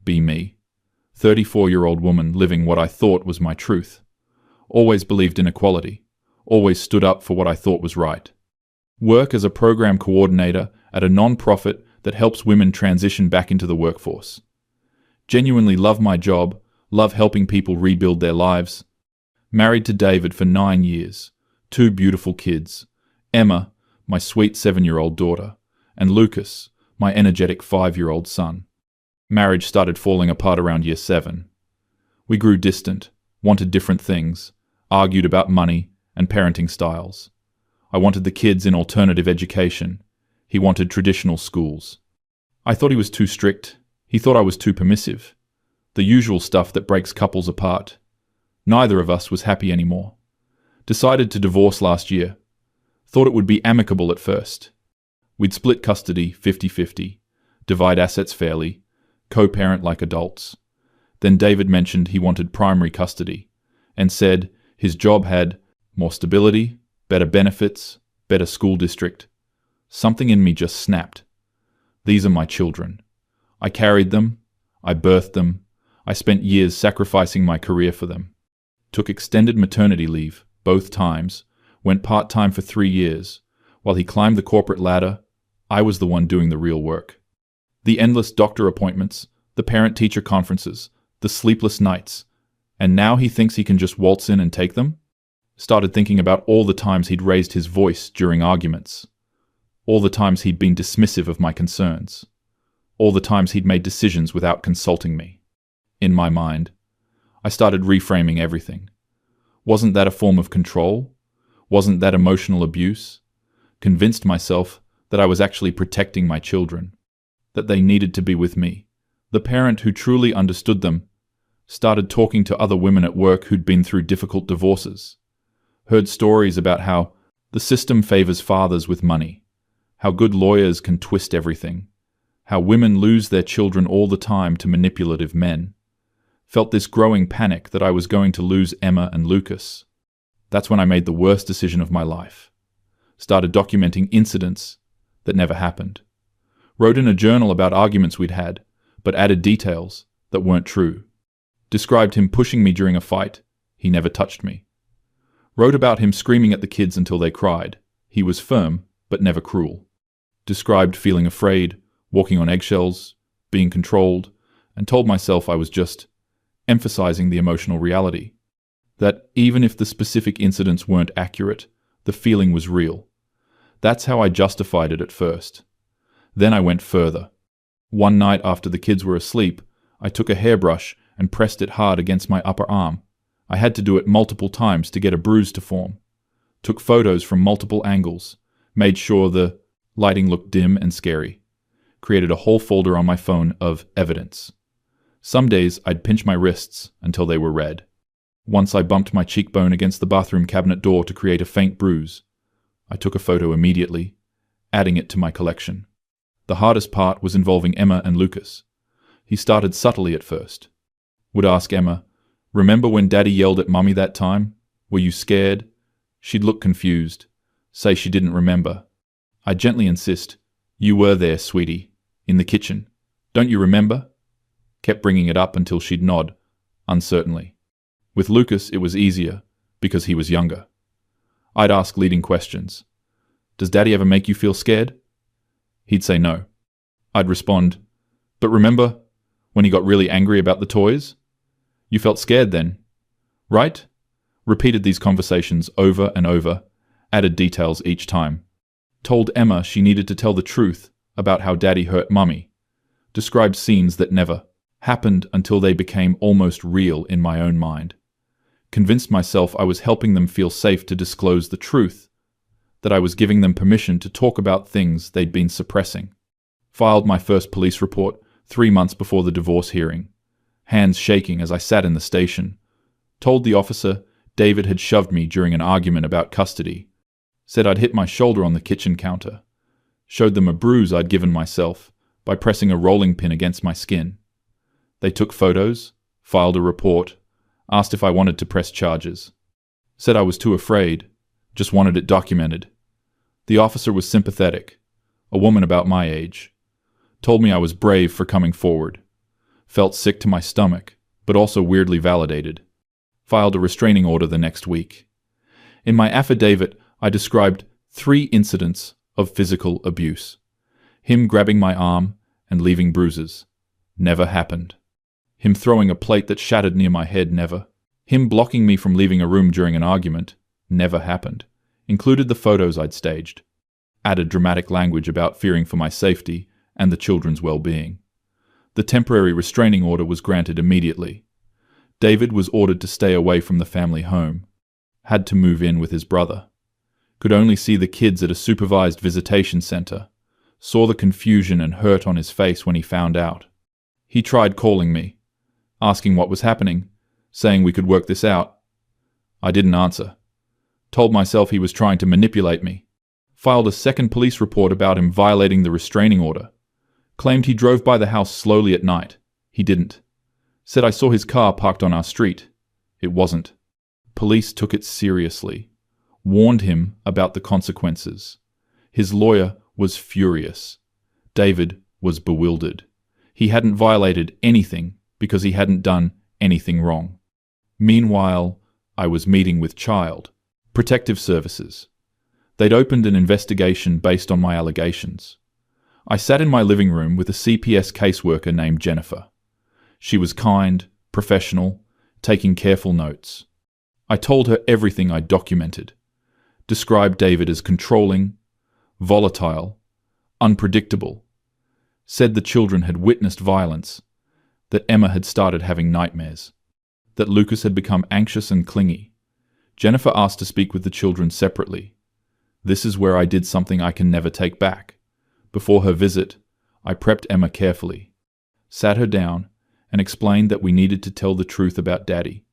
be me. 34-year-old woman living what I thought was my truth. Always believed in equality. Always stood up for what I thought was right. Work as a program coordinator at a non-profit that helps women transition back into the workforce. Genuinely love my job, love helping people rebuild their lives. Married to David for 9 years. 2 beautiful kids. Emma, my sweet 7-year-old daughter, and Lucas, my energetic 5-year-old son. Marriage started falling apart around year 7. We grew distant, wanted different things, argued about money and parenting styles. I wanted the kids in alternative education. He wanted traditional schools. I thought he was too strict. He thought I was too permissive. The usual stuff that breaks couples apart. Neither of us was happy anymore. Decided to divorce last year. Thought it would be amicable at first. We'd split custody 50-50, divide assets fairly, co-parent like adults. Then David mentioned he wanted primary custody and said his job had more stability, better benefits, better school district. Something in me just snapped. These are my children. I carried them. I birthed them. I spent years sacrificing my career for them. Took extended maternity leave, both times, went part-time for 3 years. While he climbed the corporate ladder, I was the one doing the real work. The endless doctor appointments, the parent-teacher conferences, the sleepless nights, and now he thinks he can just waltz in and take them? Started thinking about all the times he'd raised his voice during arguments. All the times he'd been dismissive of my concerns. All the times he'd made decisions without consulting me. In my mind, I started reframing everything. Wasn't that a form of control? Wasn't that emotional abuse? Convinced myself that I was actually protecting my children, that they needed to be with me. The parent who truly understood them started talking to other women at work who'd been through difficult divorces. Heard stories about how the system favors fathers with money, how good lawyers can twist everything, how women lose their children all the time to manipulative men. Felt this growing panic that I was going to lose Emma and Lucas. That's when I made the worst decision of my life. Started documenting incidents that never happened. Wrote in a journal about arguments we'd had, but added details that weren't true. Described him pushing me during a fight. He never touched me. Wrote about him screaming at the kids until they cried. He was firm, but never cruel. Described feeling afraid, walking on eggshells, being controlled, and told myself I was just emphasizing the emotional reality. That even if the specific incidents weren't accurate, the feeling was real. That's how I justified it at first. Then I went further. One night after the kids were asleep, I took a hairbrush and pressed it hard against my upper arm. I had to do it multiple times to get a bruise to form. Took photos from multiple angles, made sure the lighting looked dim and scary. Created a whole folder on my phone of evidence. Some days I'd pinch my wrists until they were red. Once I bumped my cheekbone against the bathroom cabinet door to create a faint bruise. I took a photo immediately, adding it to my collection. The hardest part was involving Emma and Lucas. He started subtly at first. Would ask Emma, "Remember when Daddy yelled at Mummy that time? Were you scared?" She'd look confused, say she didn't remember. I'd gently insist, "You were there, sweetie, in the kitchen. Don't you remember?" Kept bringing it up until she'd nod, uncertainly. With Lucas, it was easier, because he was younger. I'd ask leading questions. "Does Daddy ever make you feel scared?" He'd say no. I'd respond, "But remember when he got really angry about the toys? You felt scared then, right?" Repeated these conversations over and over, added details each time. Told Emma she needed to tell the truth about how Daddy hurt Mummy. Described scenes that never happened until they became almost real in my own mind. Convinced myself I was helping them feel safe to disclose the truth, that I was giving them permission to talk about things they'd been suppressing. Filed my first police report 3 months before the divorce hearing, hands shaking as I sat in the station. Told the officer David had shoved me during an argument about custody. Said I'd hit my shoulder on the kitchen counter. Showed them a bruise I'd given myself by pressing a rolling pin against my skin. They took photos, filed a report, asked if I wanted to press charges. Said I was too afraid, just wanted it documented. The officer was sympathetic, a woman about my age. Told me I was brave for coming forward. Felt sick to my stomach, but also weirdly validated. Filed a restraining order the next week. In my affidavit, I described 3 incidents of physical abuse. Him grabbing my arm and leaving bruises. Never happened. Him throwing a plate that shattered near my head. Never. Him blocking me from leaving a room during an argument. Never happened. Included the photos I'd staged. Added dramatic language about fearing for my safety and the children's well-being. The temporary restraining order was granted immediately. David was ordered to stay away from the family home. Had to move in with his brother. Could only see the kids at a supervised visitation center. Saw the confusion and hurt on his face when he found out. He tried calling me, asking what was happening, saying we could work this out. I didn't answer. Told myself he was trying to manipulate me. Filed a second police report about him violating the restraining order. Claimed he drove by the house slowly at night. He didn't. Said I saw his car parked on our street. It wasn't. Police took it seriously. Warned him about the consequences. His lawyer was furious. David was bewildered. He hadn't violated anything because he hadn't done anything wrong. Meanwhile, I was meeting with Child Protective Services. They'd opened an investigation based on my allegations. I sat in my living room with a CPS caseworker named Jennifer. She was kind, professional, taking careful notes. I told her everything I documented. Described David as controlling, volatile, unpredictable. Said the children had witnessed violence, that Emma had started having nightmares, that Lucas had become anxious and clingy. Jennifer asked to speak with the children separately. This is where I did something I can never take back. Before her visit, I prepped Emma carefully, sat her down, and explained that we needed to tell the truth about Daddy,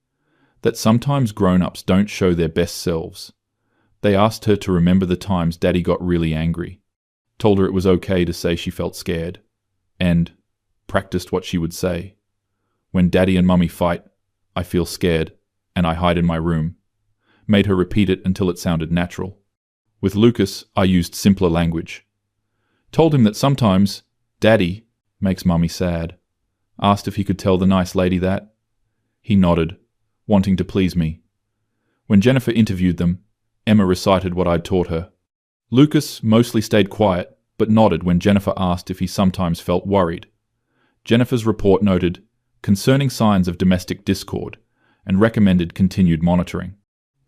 that sometimes grown-ups don't show their best selves. They asked her to remember the times Daddy got really angry, told her it was okay to say she felt scared, and practiced what she would say. When Daddy and Mummy fight, I feel scared, and I hide in my room. Made her repeat it until it sounded natural. With Lucas, I used simpler language. Told him that sometimes Daddy makes Mummy sad. Asked if he could tell the nice lady that. He nodded, wanting to please me. When Jennifer interviewed them, Emma recited what I'd taught her. Lucas mostly stayed quiet, but nodded when Jennifer asked if he sometimes felt worried. Jennifer's report noted concerning signs of domestic discord and recommended continued monitoring.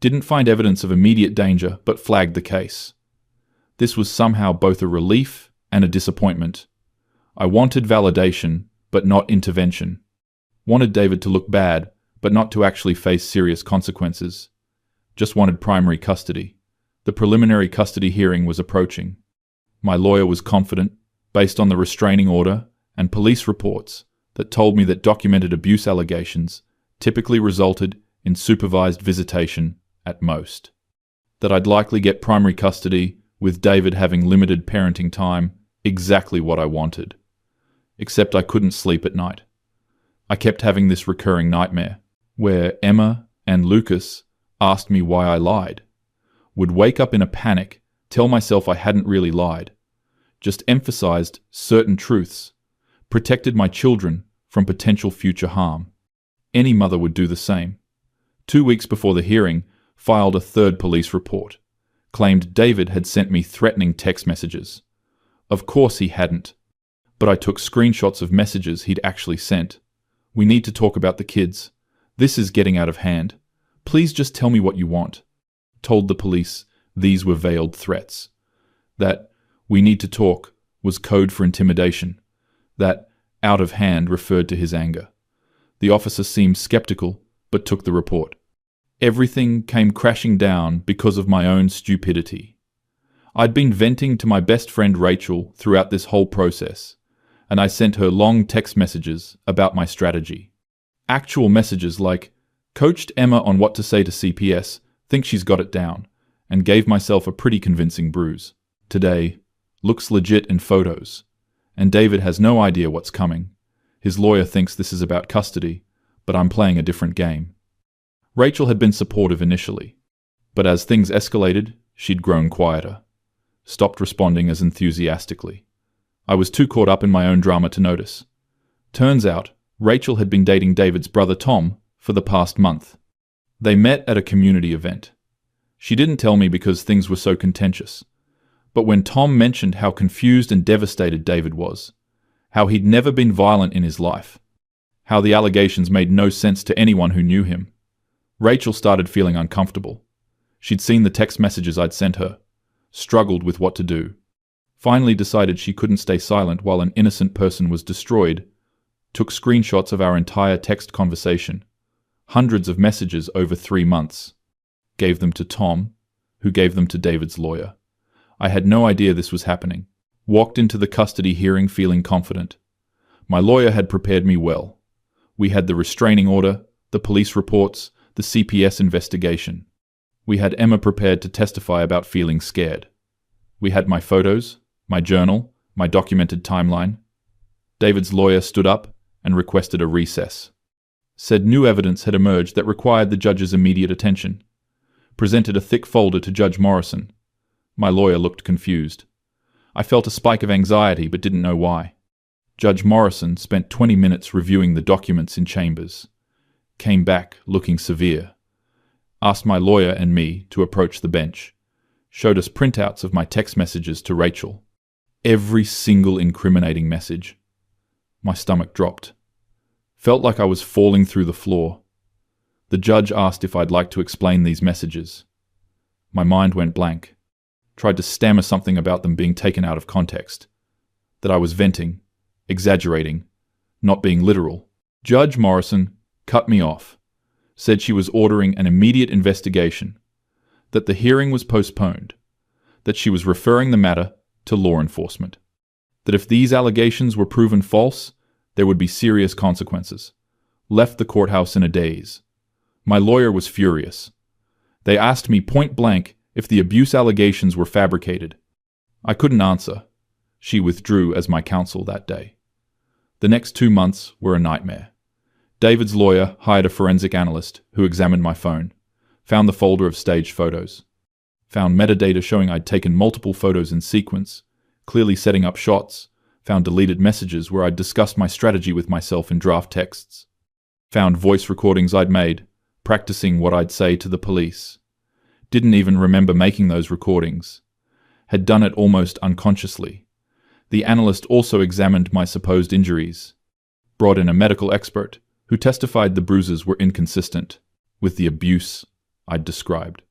Didn't find evidence of immediate danger, but flagged the case. This was somehow both a relief and a disappointment. I wanted validation, but not intervention. Wanted David to look bad, but not to actually face serious consequences. Just wanted primary custody. The preliminary custody hearing was approaching. My lawyer was confident, based on the restraining order and police reports that told me that documented abuse allegations typically resulted in supervised visitation at most. That I'd likely get primary custody with David having limited parenting time, exactly what I wanted. Except I couldn't sleep at night. I kept having this recurring nightmare, where Emma and Lucas asked me why I lied. Would wake up in a panic, tell myself I hadn't really lied. Just emphasized certain truths. Protected my children from potential future harm. Any mother would do the same. 2 weeks before the hearing, filed a third police report. Claimed David had sent me threatening text messages. Of course he hadn't. But I took screenshots of messages he'd actually sent. We need to talk about the kids. This is getting out of hand. Please just tell me what you want. Told the police these were veiled threats. That we need to talk was code for intimidation. That out of hand referred to his anger. The officer seemed skeptical, but took the report. Everything came crashing down because of my own stupidity. I'd been venting to my best friend Rachel throughout this whole process, and I sent her long text messages about my strategy. Actual messages like, coached Emma on what to say to CPS, think she's got it down, and gave myself a pretty convincing bruise. Today, looks legit in photos, and David has no idea what's coming. His lawyer thinks this is about custody, but I'm playing a different game. Rachel had been supportive initially, but as things escalated, she'd grown quieter. Stopped responding as enthusiastically. I was too caught up in my own drama to notice. Turns out, Rachel had been dating David's brother Tom for the past month. They met at a community event. She didn't tell me because things were so contentious. But when Tom mentioned how confused and devastated David was, how he'd never been violent in his life, how the allegations made no sense to anyone who knew him, Rachel started feeling uncomfortable. She'd seen the text messages I'd sent her, struggled with what to do, finally decided she couldn't stay silent while an innocent person was destroyed, took screenshots of our entire text conversation, hundreds of messages over 3 months, gave them to Tom, who gave them to David's lawyer. I had no idea this was happening. Walked into the custody hearing feeling confident. My lawyer had prepared me well. We had the restraining order, the police reports, the CPS investigation. We had Emma prepared to testify about feeling scared. We had my photos, my journal, my documented timeline. David's lawyer stood up and requested a recess. Said new evidence had emerged that required the judge's immediate attention. Presented a thick folder to Judge Morrison. My lawyer looked confused. I felt a spike of anxiety but didn't know why. Judge Morrison spent 20 minutes reviewing the documents in chambers. Came back looking severe. Asked my lawyer and me to approach the bench. Showed us printouts of my text messages to Rachel. Every single incriminating message. My stomach dropped. Felt like I was falling through the floor. The judge asked if I'd like to explain these messages. My mind went blank. Tried to stammer something about them being taken out of context. That I was venting, exaggerating, not being literal. Judge Morrison cut me off. Said she was ordering an immediate investigation. That the hearing was postponed. That she was referring the matter to law enforcement. That if these allegations were proven false, there would be serious consequences. Left the courthouse in a daze. My lawyer was furious. They asked me point blank if the abuse allegations were fabricated. I couldn't answer. She withdrew as my counsel that day. The next 2 months were a nightmare. David's lawyer hired a forensic analyst who examined my phone, found the folder of staged photos, found metadata showing I'd taken multiple photos in sequence, clearly setting up shots, found deleted messages where I'd discussed my strategy with myself in draft texts, found voice recordings I'd made, practicing what I'd say to the police. Didn't even remember making those recordings. Had done it almost unconsciously. The analyst also examined my supposed injuries. Brought in a medical expert who testified the bruises were inconsistent with the abuse I'd described.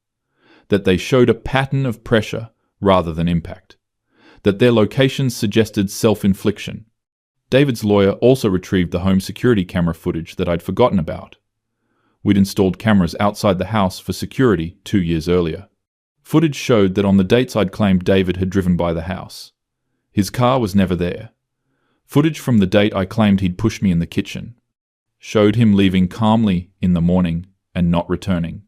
That they showed a pattern of pressure rather than impact. That their locations suggested self-infliction. David's lawyer also retrieved the home security camera footage that I'd forgotten about. We'd installed cameras outside the house for security 2 years earlier. Footage showed that on the dates I'd claimed David had driven by the house, his car was never there. Footage from the date I claimed he'd pushed me in the kitchen showed him leaving calmly in the morning and not returning.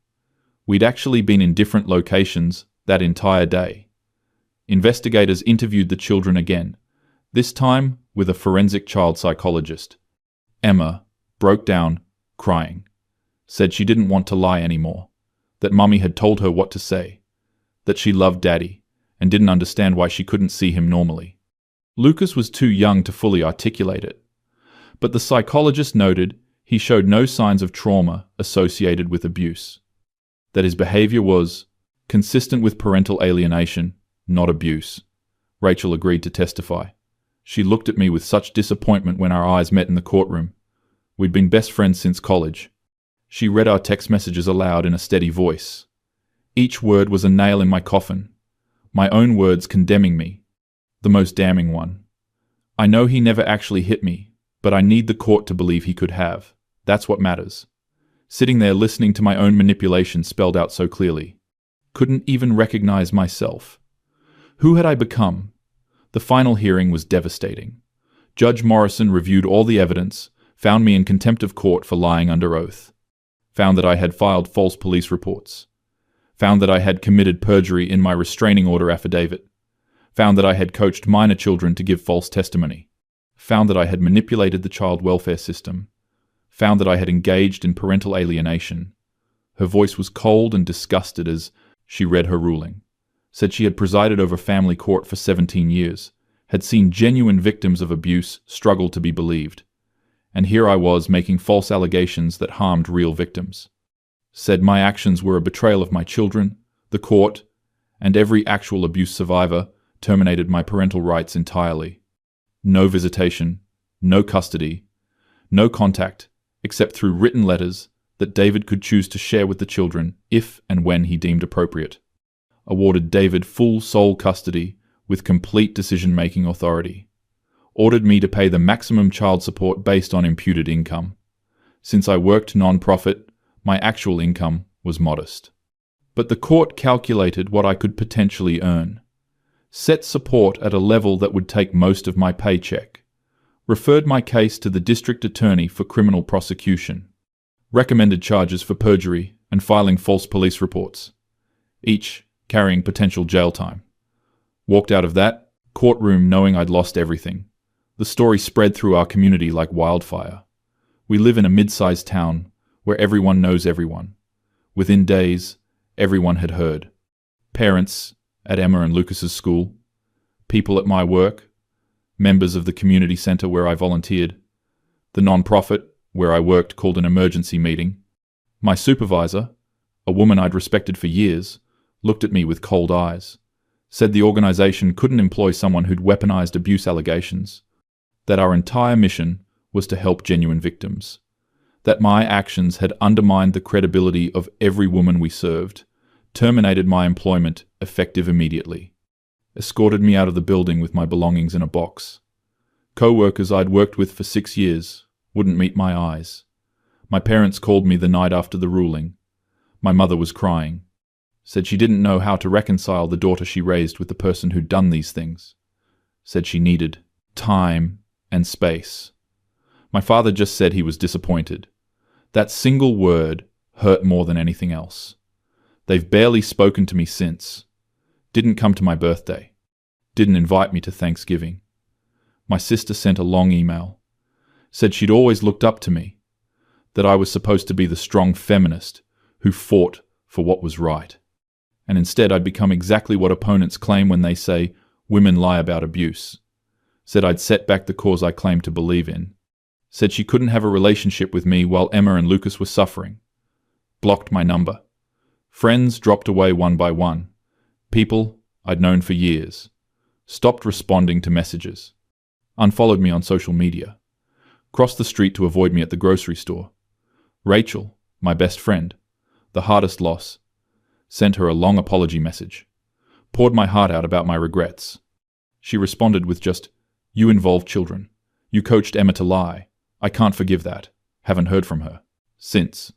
We'd actually been in different locations that entire day. Investigators interviewed the children again, this time with a forensic child psychologist. Emma broke down, crying. Said she didn't want to lie anymore, that Mummy had told her what to say, that she loved Daddy and didn't understand why she couldn't see him normally. Lucas was too young to fully articulate it, but the psychologist noted he showed no signs of trauma associated with abuse, that his behavior was consistent with parental alienation, not abuse. Rachel agreed to testify. She looked at me with such disappointment when our eyes met in the courtroom. We'd been best friends since college. She read our text messages aloud in a steady voice. Each word was a nail in my coffin. My own words condemning me. The most damning one. I know he never actually hit me, but I need the court to believe he could have. That's what matters. Sitting there listening to my own manipulation spelled out so clearly. Couldn't even recognize myself. Who had I become? The final hearing was devastating. Judge Morrison reviewed all the evidence, found me in contempt of court for lying under oath. Found that I had filed false police reports. Found that I had committed perjury in my restraining order affidavit. Found that I had coached minor children to give false testimony. Found that I had manipulated the child welfare system. Found that I had engaged in parental alienation. Her voice was cold and disgusted as she read her ruling. Said she had presided over family court for 17 years, had seen genuine victims of abuse struggle to be believed, and here I was making false allegations that harmed real victims. Said my actions were a betrayal of my children, the court, and every actual abuse survivor terminated my parental rights entirely. No visitation, no custody, no contact, except through written letters that David could choose to share with the children if and when he deemed appropriate. Awarded David full sole custody with complete decision-making authority. Ordered me to pay the maximum child support based on imputed income. Since I worked non-profit, my actual income was modest. But the court calculated what I could potentially earn. Set support at a level that would take most of my paycheck. Referred my case to the district attorney for criminal prosecution. Recommended charges for perjury and filing false police reports, each carrying potential jail time. Walked out of that courtroom knowing I'd lost everything. The story spread through our community like wildfire. We live in a mid-sized town where everyone knows everyone. Within days, everyone had heard. Parents at Emma and Lucas's school, people at my work, members of the community center where I volunteered, the non-profit where I worked called an emergency meeting. My supervisor, a woman I'd respected for years, looked at me with cold eyes, said the organization couldn't employ someone who'd weaponized abuse allegations, that our entire mission was to help genuine victims, that my actions had undermined the credibility of every woman we served, terminated my employment effective immediately, escorted me out of the building with my belongings in a box. Co-workers I'd worked with for 6 years wouldn't meet my eyes. My parents called me the night after the ruling. My mother was crying, said she didn't know how to reconcile the daughter she raised with the person who'd done these things, said she needed time and space. My father just said he was disappointed. That single word hurt more than anything else. They've barely spoken to me since. Didn't come to my birthday. Didn't invite me to Thanksgiving. My sister sent a long email. Said she'd always looked up to me. That I was supposed to be the strong feminist who fought for what was right. And instead I'd become exactly what opponents claim when they say women lie about abuse. Said I'd set back the cause I claimed to believe in. Said she couldn't have a relationship with me while Emma and Lucas were suffering. Blocked my number. Friends dropped away one by one. People I'd known for years. Stopped responding to messages. Unfollowed me on social media. Crossed the street to avoid me at the grocery store. Rachel, my best friend, the hardest loss, sent her a long apology message. Poured my heart out about my regrets. She responded with just, "You involved children. You coached Emma to lie. I can't forgive that." Haven't heard from her since.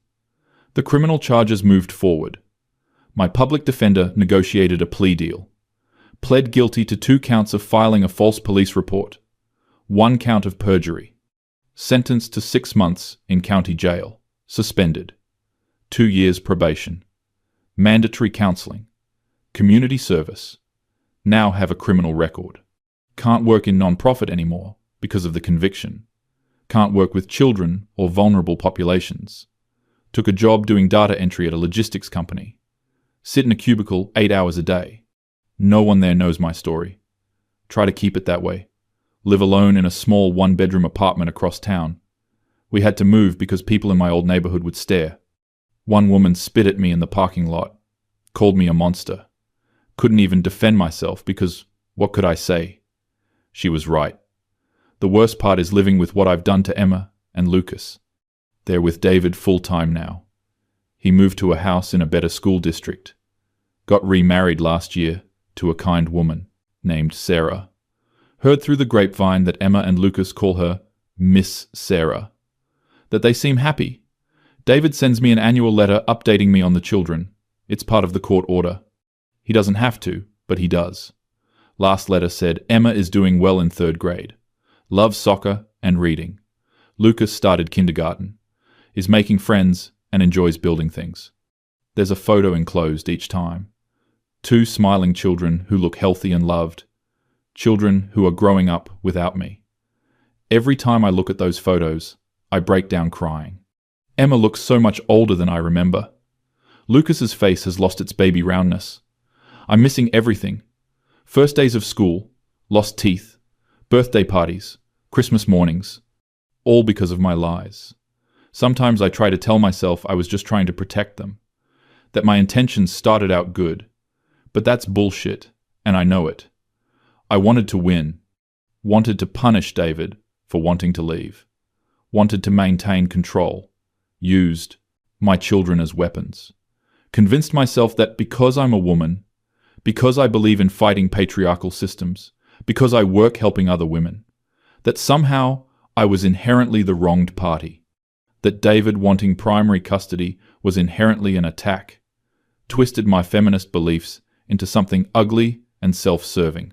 The criminal charges moved forward. My public defender negotiated a plea deal. Pled guilty to 2 counts of filing a false police report. 1 count of perjury. Sentenced to 6 months in county jail. Suspended. 2 years probation. Mandatory counseling. Community service. Now have a criminal record. Can't work in non-profit anymore because of the conviction. Can't work with children or vulnerable populations. Took a job doing data entry at a logistics company. Sit in a cubicle 8 hours a day. No one there knows my story. Try to keep it that way. Live alone in a small 1-bedroom apartment across town. We had to move because people in my old neighborhood would stare. One woman spit at me in the parking lot. Called me a monster. Couldn't even defend myself because what could I say? She was right. The worst part is living with what I've done to Emma and Lucas. They're with David full-time now. He moved to a house in a better school district. Got remarried last year to a kind woman named Sarah. Heard through the grapevine that Emma and Lucas call her Miss Sarah. That they seem happy. David sends me an annual letter updating me on the children. It's part of the court order. He doesn't have to, but he does. Last letter said Emma is doing well in 3rd grade. Loves soccer and reading. Lucas started kindergarten. Is making friends and enjoys building things. There's a photo enclosed each time. 2 smiling children who look healthy and loved. Children who are growing up without me. Every time I look at those photos, I break down crying. Emma looks so much older than I remember. Lucas's face has lost its baby roundness. I'm missing everything. First days of school, lost teeth, birthday parties, Christmas mornings. all because of my lies. Sometimes I try to tell myself I was just trying to protect them, that my intentions started out good. But that's bullshit, and I know it. I wanted to win, wanted to punish David for wanting to leave, wanted to maintain control, used my children as weapons. Convinced myself that because I'm a woman, because I believe in fighting patriarchal systems, because I work helping other women, that somehow I was inherently the wronged party, that David wanting primary custody was inherently an attack, twisted my feminist beliefs into something ugly and self-serving.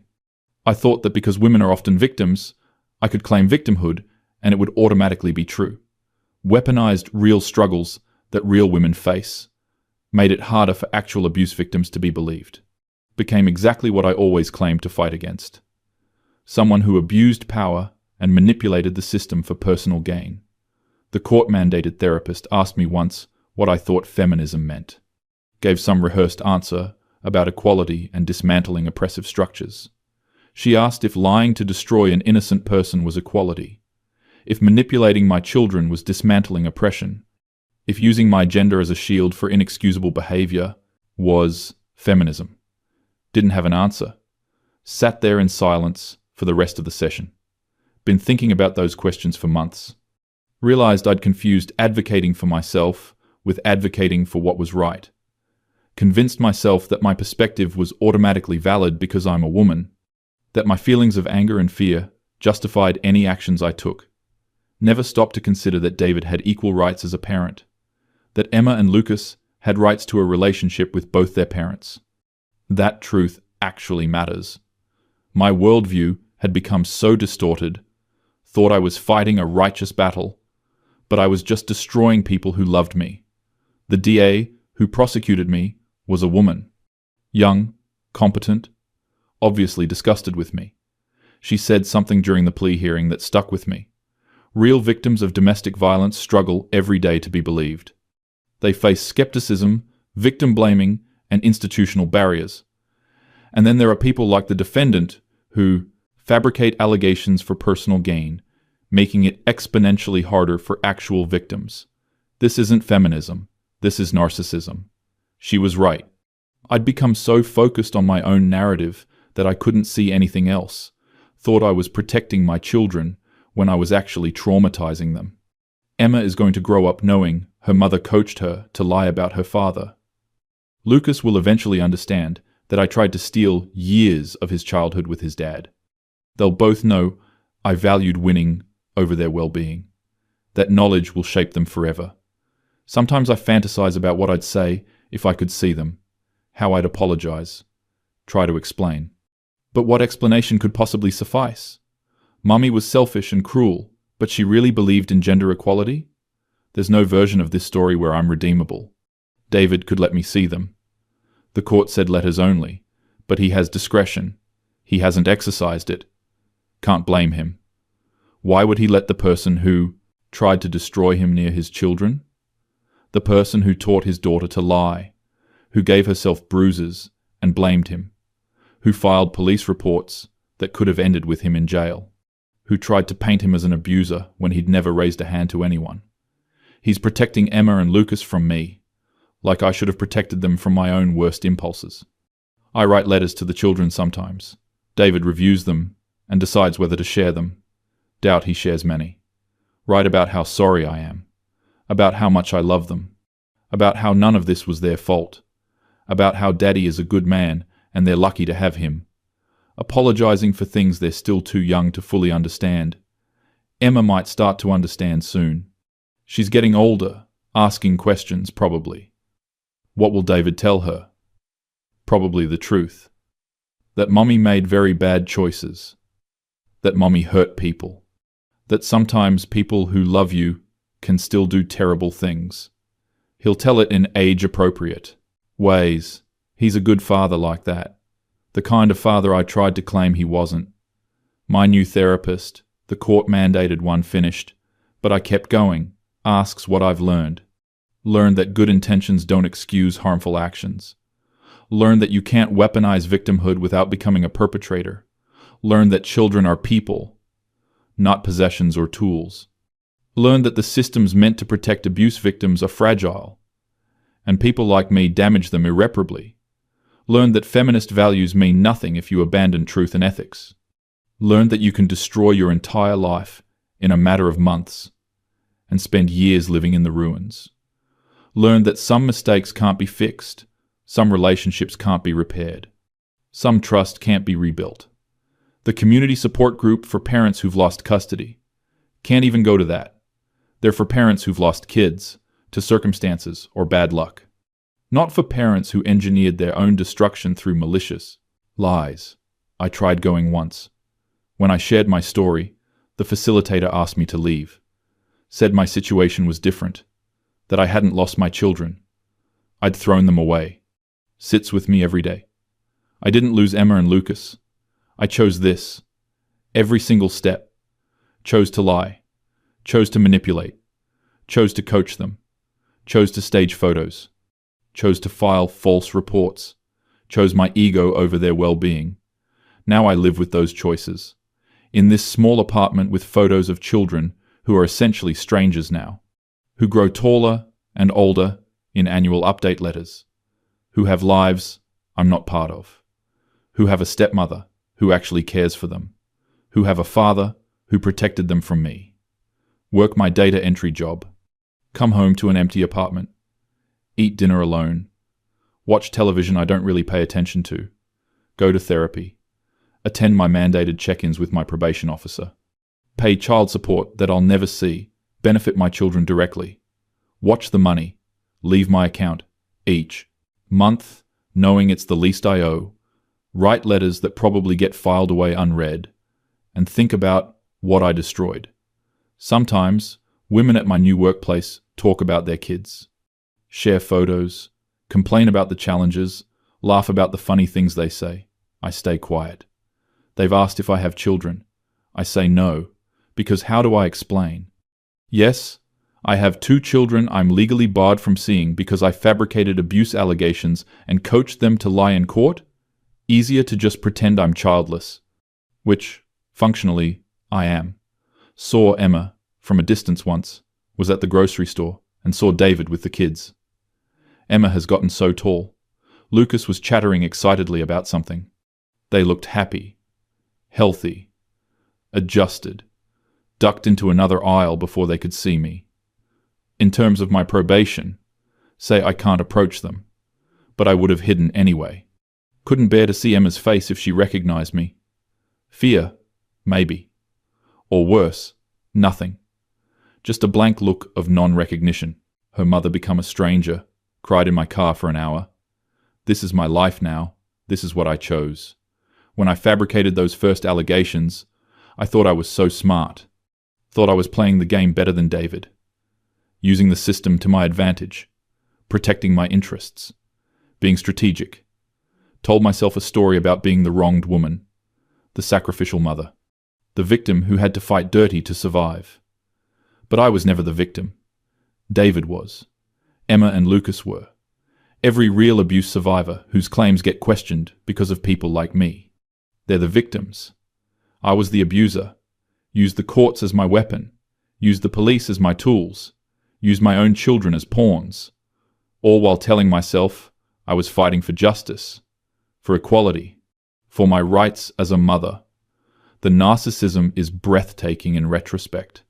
I thought that because women are often victims, I could claim victimhood and it would automatically be true. Weaponized real struggles that real women face, made it harder for actual abuse victims to be believed. Became exactly what I always claimed to fight against. Someone who abused power and manipulated the system for personal gain. The court-mandated therapist asked me once what I thought feminism meant. Gave some rehearsed answer about equality and dismantling oppressive structures. She asked if lying to destroy an innocent person was equality, if manipulating my children was dismantling oppression, if using my gender as a shield for inexcusable behavior was feminism. Didn't have an answer. Sat there in silence for the rest of the session. Been thinking about those questions for months. Realized I'd confused advocating for myself with advocating for what was right. Convinced myself that my perspective was automatically valid because I'm a woman, that my feelings of anger and fear justified any actions I took. Never stopped to consider that David had equal rights as a parent, that Emma and Lucas had rights to a relationship with both their parents. That truth actually matters. My worldview had become so distorted, thought I was fighting a righteous battle, but I was just destroying people who loved me. The DA who prosecuted me was a woman. Young, competent, obviously disgusted with me. She said something during the plea hearing that stuck with me. Real victims of domestic violence struggle every day to be believed. They face skepticism, victim blaming, and institutional barriers. And then there are people like the defendant who fabricate allegations for personal gain, making it exponentially harder for actual victims. This isn't feminism. This is narcissism. She was right. I'd become so focused on my own narrative that I couldn't see anything else, thought I was protecting my children when I was actually traumatizing them. Emma is going to grow up knowing her mother coached her to lie about her father. Lucas will eventually understand that I tried to steal years of his childhood with his dad. They'll both know I valued winning over their well-being. That knowledge will shape them forever. Sometimes I fantasize about what I'd say if I could see them, how I'd apologize, try to explain. But what explanation could possibly suffice? Mummy was selfish and cruel, but she really believed in gender equality? There's no version of this story where I'm redeemable. David could let me see them. The court said letters only, but he has discretion. He hasn't exercised it. Can't blame him. Why would he let the person who tried to destroy him near his children? The person who taught his daughter to lie, who gave herself bruises and blamed him, who filed police reports that could have ended with him in jail, who tried to paint him as an abuser when he'd never raised a hand to anyone. He's protecting Emma and Lucas from me, like I should have protected them from my own worst impulses. I write letters to the children sometimes. David reviews them and decides whether to share them. Doubt he shares many. Write about how sorry I am, about how much I love them, about how none of this was their fault, about how Daddy is a good man and they're lucky to have him, apologizing for things they're still too young to fully understand. Emma might start to understand soon. She's getting older, asking questions probably. What will David tell her? Probably the truth. That Mummy made very bad choices. That Mummy hurt people. That sometimes people who love you can still do terrible things. He'll tell it in age-appropriate ways. He's a good father like that. The kind of father I tried to claim he wasn't. My new therapist, the court-mandated one, finished, but I kept going, asks what I've learned. Learned that good intentions don't excuse harmful actions. Learned that you can't weaponize victimhood without becoming a perpetrator. Learned that children are people, not possessions or tools. Learned that the systems meant to protect abuse victims are fragile, and people like me damage them irreparably. Learned that feminist values mean nothing if you abandon truth and ethics. Learned that you can destroy your entire life in a matter of months and spend years living in the ruins. Learned that some mistakes can't be fixed, some relationships can't be repaired, some trust can't be rebuilt. The community support group for parents who've lost custody can't even go to that. They're for parents who've lost kids to circumstances or bad luck. Not for parents who engineered their own destruction through malicious lies. I tried going once. When I shared my story, the facilitator asked me to leave. Said my situation was different, that I hadn't lost my children. I'd thrown them away. Sits with me every day. I didn't lose Emma and Lucas. I chose this. Every single step. Chose to lie. Chose to manipulate. Chose to coach them. Chose to stage photos. Chose to file false reports. Chose my ego over their well-being. Now I live with those choices. In this small apartment with photos of children who are essentially strangers now, who grow taller and older in annual update letters, who have lives I'm not part of, who have a stepmother who actually cares for them, who have a father who protected them from me. Work my data entry job. Come home to an empty apartment. Eat dinner alone. Watch television I don't really pay attention to. Go to therapy. Attend my mandated check-ins with my probation officer. Pay child support that I'll never see. Benefit my children directly. Watch the money. Leave my account. Each month, knowing it's the least I owe. Write letters that probably get filed away unread. And think about what I destroyed. Sometimes, women at my new workplace talk about their kids. Share photos. Complain about the challenges. Laugh about the funny things they say. I stay quiet. They've asked if I have children. I say no, because how do I explain? Yes, I have 2 children I'm legally barred from seeing because I fabricated abuse allegations and coached them to lie in court. Easier to just pretend I'm childless, which, functionally, I am. Saw Emma from a distance once, was at the grocery store, and saw David with the kids. Emma has gotten so tall. Lucas was chattering excitedly about something. They looked happy. Healthy, adjusted, ducked into another aisle before they could see me. In terms of my probation, say I can't approach them, but I would have hidden anyway. Couldn't bear to see Emma's face if she recognized me. Fear, maybe. Or worse, nothing. Just a blank look of non-recognition. Her mother become a stranger, cried in my car for an hour. This is my life now. This is what I chose. When I fabricated those first allegations, I thought I was so smart. Thought I was playing the game better than David. Using the system to my advantage. Protecting my interests. Being strategic. Told myself a story about being the wronged woman. The sacrificial mother. The victim who had to fight dirty to survive. But I was never the victim. David was. Emma and Lucas were. Every real abuse survivor whose claims get questioned because of people like me. They're the victims. I was the abuser. Used the courts as my weapon. Used the police as my tools. Used my own children as pawns. All while telling myself I was fighting for justice, for equality, for my rights as a mother. The narcissism is breathtaking in retrospect.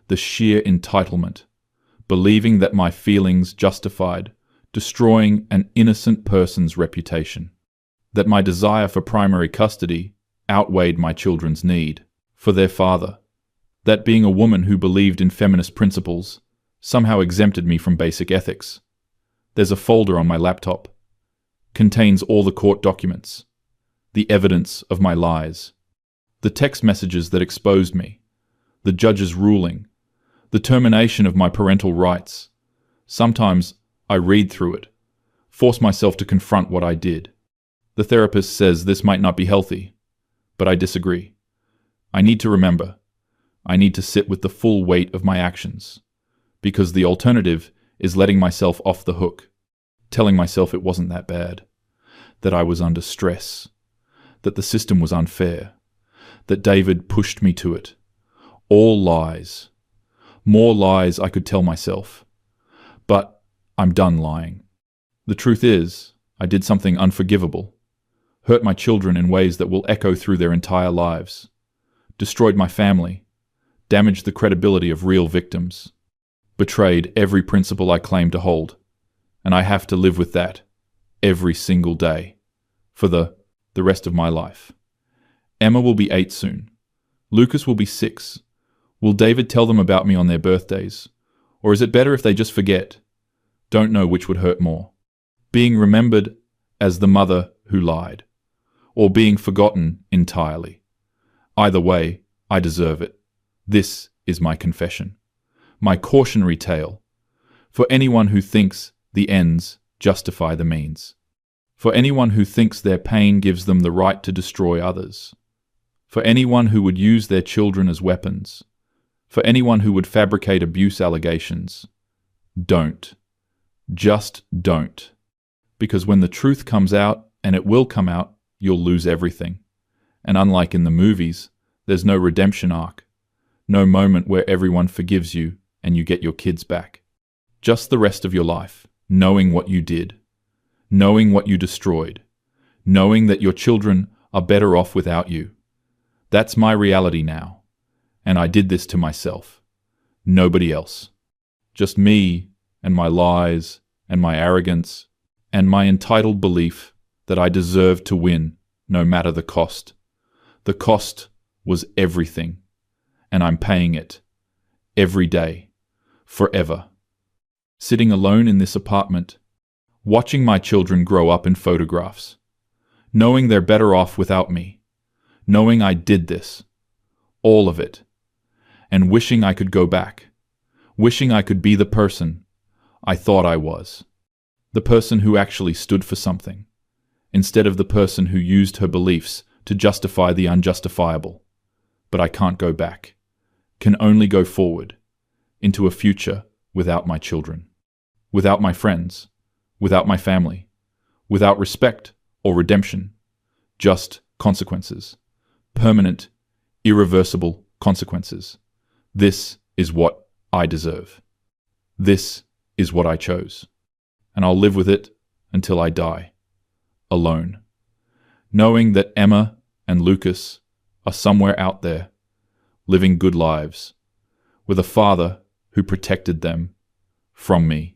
The sheer entitlement. Believing that my feelings justified destroying an innocent person's reputation. That my desire for primary custody outweighed my children's need for their father. That being a woman who believed in feminist principles somehow exempted me from basic ethics. There's a folder on my laptop. Contains all the court documents. The evidence of my lies. The text messages that exposed me. The judge's ruling. The termination of my parental rights. Sometimes I read through it. Force myself to confront what I did. The therapist says this might not be healthy, but I disagree. I need to remember. I need to sit with the full weight of my actions, because the alternative is letting myself off the hook, telling myself it wasn't that bad, that I was under stress, that the system was unfair, that David pushed me to it. All lies. more lies I could tell myself. But I'm done lying. The truth is, I did something unforgivable, hurt my children in ways that will echo through their entire lives, destroyed my family, damaged the credibility of real victims, betrayed every principle I claim to hold, and I have to live with that every single day for the rest of my life. Emma will be 8 soon. Lucas will be 6. Will David tell them about me on their birthdays? Or is it better if they just forget? Don't know which would hurt more. Being remembered as the mother who lied, or being forgotten entirely. Either way, I deserve it. This is my confession, my cautionary tale, for anyone who thinks the ends justify the means, for anyone who thinks their pain gives them the right to destroy others, for anyone who would use their children as weapons, for anyone who would fabricate abuse allegations. Don't. Just don't. Because when the truth comes out, and it will come out, you'll lose everything. And unlike in the movies, there's no redemption arc, no moment where everyone forgives you and you get your kids back. Just the rest of your life, knowing what you did, knowing what you destroyed, knowing that your children are better off without you. That's my reality now, and I did this to myself. Nobody else. Just me and my lies and my arrogance and my entitled belief that I deserved to win no matter the cost. The cost was everything, and I'm paying it every day, forever. Sitting alone in this apartment, watching my children grow up in photographs, knowing they're better off without me, knowing I did this, all of it, and wishing I could go back, wishing I could be the person I thought I was, the person who actually stood for something, instead of the person who used her beliefs to justify the unjustifiable. But I can't go back, can only go forward, into a future without my children, without my friends, without my family, without respect or redemption, just consequences, permanent, irreversible consequences. This is what I deserve. This is what I chose, and I'll live with it until I die, alone, knowing that Emma and Lucas are somewhere out there, living good lives, with a father who protected them from me.